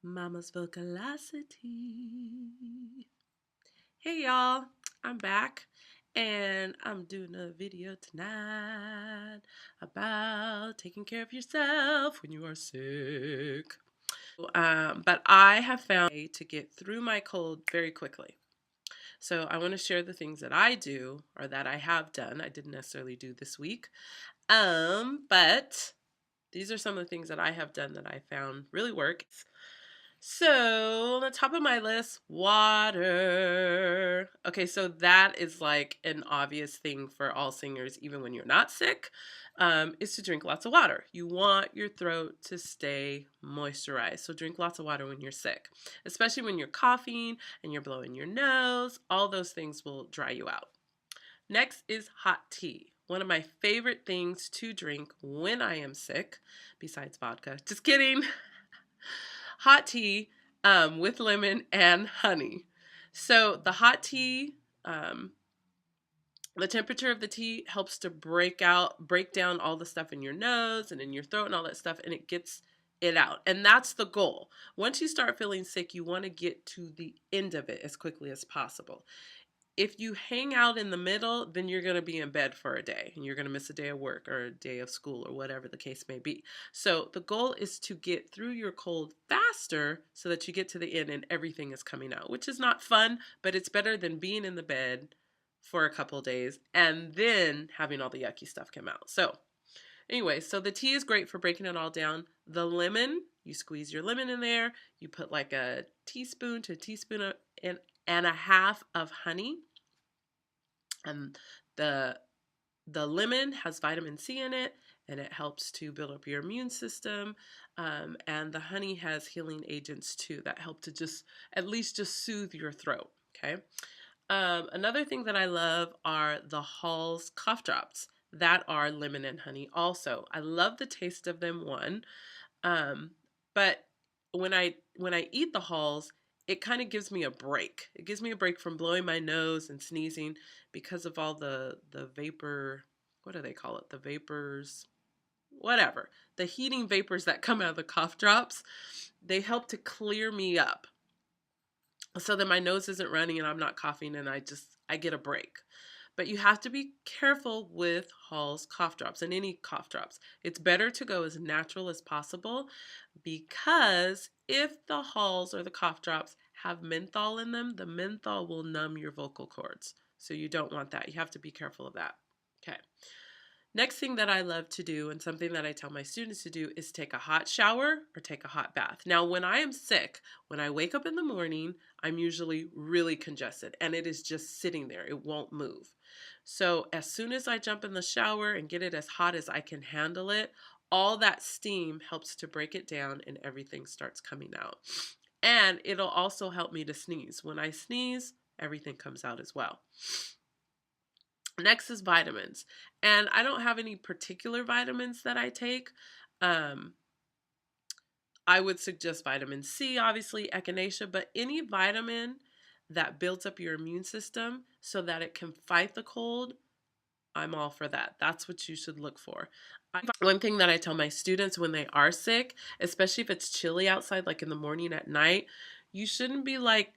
Mama's Vocalosity. Hey y'all, I'm back and I'm doing a video tonight about taking care of yourself when you are sick. But I have found a way to get through my cold very quickly. So I want to share the things that I do or that I have done. I didn't necessarily do this week. But these are some of the things that I have done that I found really work. So, on the top of my list, water. Okay, so that is like an obvious thing for all singers, even when you're not sick, is to drink lots of water. You want your throat to stay moisturized. So, drink lots of water when you're sick, especially when you're coughing and you're blowing your nose. All those things will dry you out. Next is hot tea. One of my favorite things to drink when I am sick, besides vodka. Just kidding. Hot tea with lemon and honey. So the hot tea, the temperature of the tea helps to break down all the stuff in your nose and in your throat and all that stuff, and it gets it out. And that's the goal. Once you start feeling sick, you want to get to the end of it as quickly as possible. If you hang out in the middle, then you're going to be in bed for a day and you're going to miss a day of work or a day of school or whatever the case may be. So the goal is to get through your cold faster so that you get to the end and everything is coming out, which is not fun, but it's better than being in the bed for a couple of days and then having all the yucky stuff come out. So anyway, so the tea is great for breaking it all down. The lemon, you squeeze your lemon in there, you put like a teaspoon to a teaspoon and a half of honey. And the lemon has vitamin C in it, and it helps to build up your immune system. And the honey has healing agents too that help to just at least just soothe your throat. Okay. Another thing that I love are the Hall's cough drops that are lemon and honey. Also, I love the taste of them. But when I eat the Halls, it kind of gives me a break. It gives me a break from blowing my nose and sneezing because of all the vapor. What do they call it? The vapors, whatever. The heating vapors that come out of the cough drops. They help to clear me up so that my nose isn't running and I'm not coughing and I get a break. But you have to be careful with Hall's cough drops and any cough drops. It's better to go as natural as possible because if the Halls or the cough drops have menthol in them, the menthol will numb your vocal cords. So you don't want that. You have to be careful of that. Okay. Next thing that I love to do, and something that I tell my students to do, is take a hot shower or take a hot bath. Now, when I am sick, when I wake up in the morning, I'm usually really congested and it is just sitting there. It won't move. So as soon as I jump in the shower and get it as hot as I can handle it, all that steam helps to break it down and everything starts coming out. And it'll also help me to sneeze. When I sneeze, everything comes out as well. Next is vitamins. And I don't have any particular vitamins that I take. I would suggest vitamin C, obviously, echinacea, but any vitamin that builds up your immune system so that it can fight the cold, I'm all for that. That's what you should look for. One thing that I tell my students when they are sick, especially if it's chilly outside, like in the morning, at night, you shouldn't be like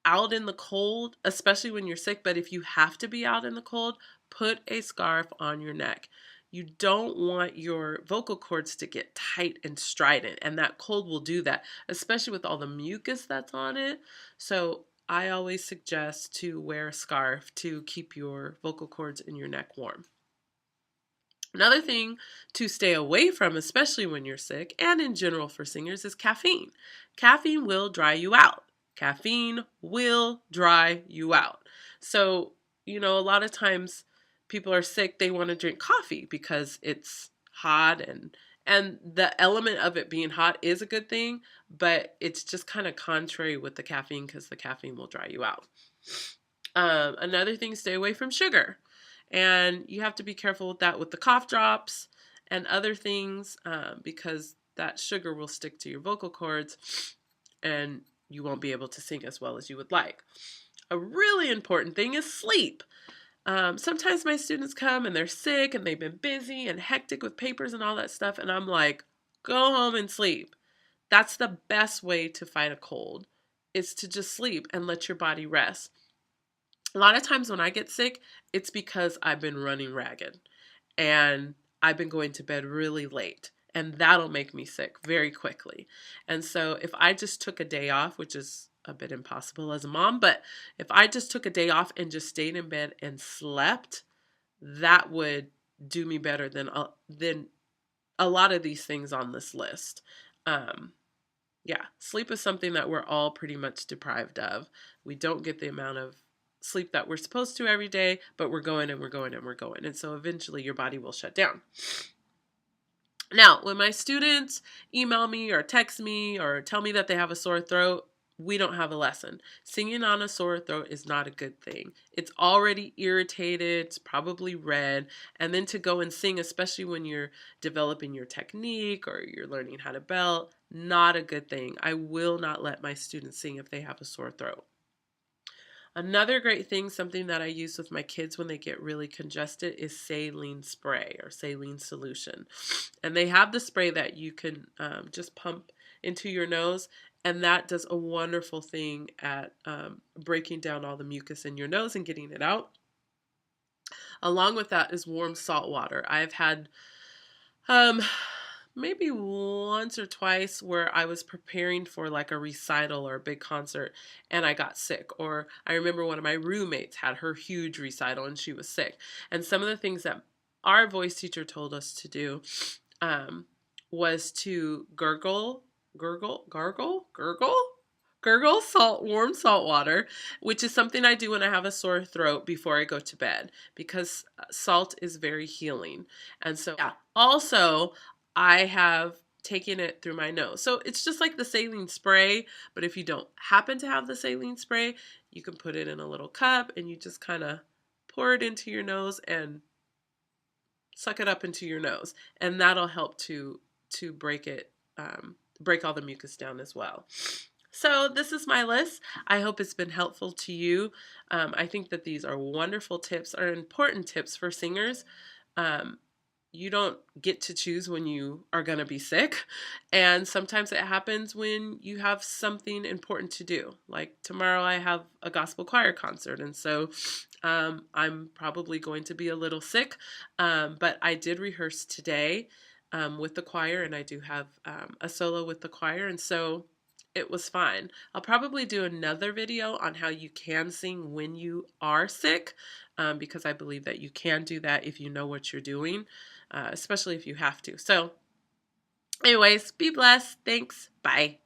out in the cold, especially when you're sick. But if you have to be out in the cold, put a scarf on your neck. You don't want your vocal cords to get tight and strident, and that cold will do that, especially with all the mucus that's on it. So I always suggest to wear a scarf to keep your vocal cords and your neck warm. Another thing to stay away from, especially when you're sick and in general for singers, is caffeine. Caffeine will dry you out. Caffeine will dry you out. So, a lot of times people are sick, they want to drink coffee because it's hot and the element of it being hot is a good thing, but it's just kind of contrary with the caffeine because the caffeine will dry you out. Another thing, stay away from sugar. And you have to be careful with that with the cough drops and other things because that sugar will stick to your vocal cords and you won't be able to sing as well as you would like. A really important thing is sleep. Sometimes my students come and they're sick and they've been busy and hectic with papers and all that stuff, and I'm like, go home and sleep. That's the best way to fight a cold, is to just sleep and let your body rest. A lot of times when I get sick, it's because I've been running ragged and I've been going to bed really late. And that'll make me sick very quickly. And so if I just took a day off, which is a bit impossible as a mom, but if I just took a day off and just stayed in bed and slept, that would do me better than a lot of these things on this list. Um, yeah, sleep is something that we're all pretty much deprived of. We don't get the amount of sleep that we're supposed to every day, but we're going and we're going and we're going. And so eventually your body will shut down. Now, when my students email me or text me or tell me that they have a sore throat, we don't have a lesson. Singing on a sore throat is not a good thing. It's already irritated, it's probably red, and then to go and sing, especially when you're developing your technique or you're learning how to belt, not a good thing. I will not let my students sing if they have a sore throat. Another great thing, something that I use with my kids when they get really congested, is saline spray or saline solution. And they have the spray that you can just pump into your nose, and that does a wonderful thing at breaking down all the mucus in your nose and getting it out. Along with that is warm salt water. I've had um, maybe once or twice where I was preparing for like a recital or a big concert and I got sick. Or I remember one of my roommates had her huge recital and she was sick. And some of the things that our voice teacher told us to do um, was to gurgle warm salt water, which is something I do when I have a sore throat before I go to bed because salt is very healing. And so, yeah. Also, I have taken it through my nose. So it's just like the saline spray, but if you don't happen to have the saline spray, you can put it in a little cup and you just kind of pour it into your nose and suck it up into your nose, and that'll help to break all the mucus down as well. So this is my list. I hope it's been helpful to you. I think that these are wonderful tips, are important tips for singers. Um, you don't get to choose when you are going to be sick. And sometimes it happens when you have something important to do. Like tomorrow I have a gospel choir concert. And so I'm probably going to be a little sick. But I did rehearse today with the choir, and I do have a solo with the choir. And so it was fine. I'll probably do another video on how you can sing when you are sick, because I believe that you can do that if you know what you're doing, especially if you have to. So anyways, be blessed. Thanks. Bye.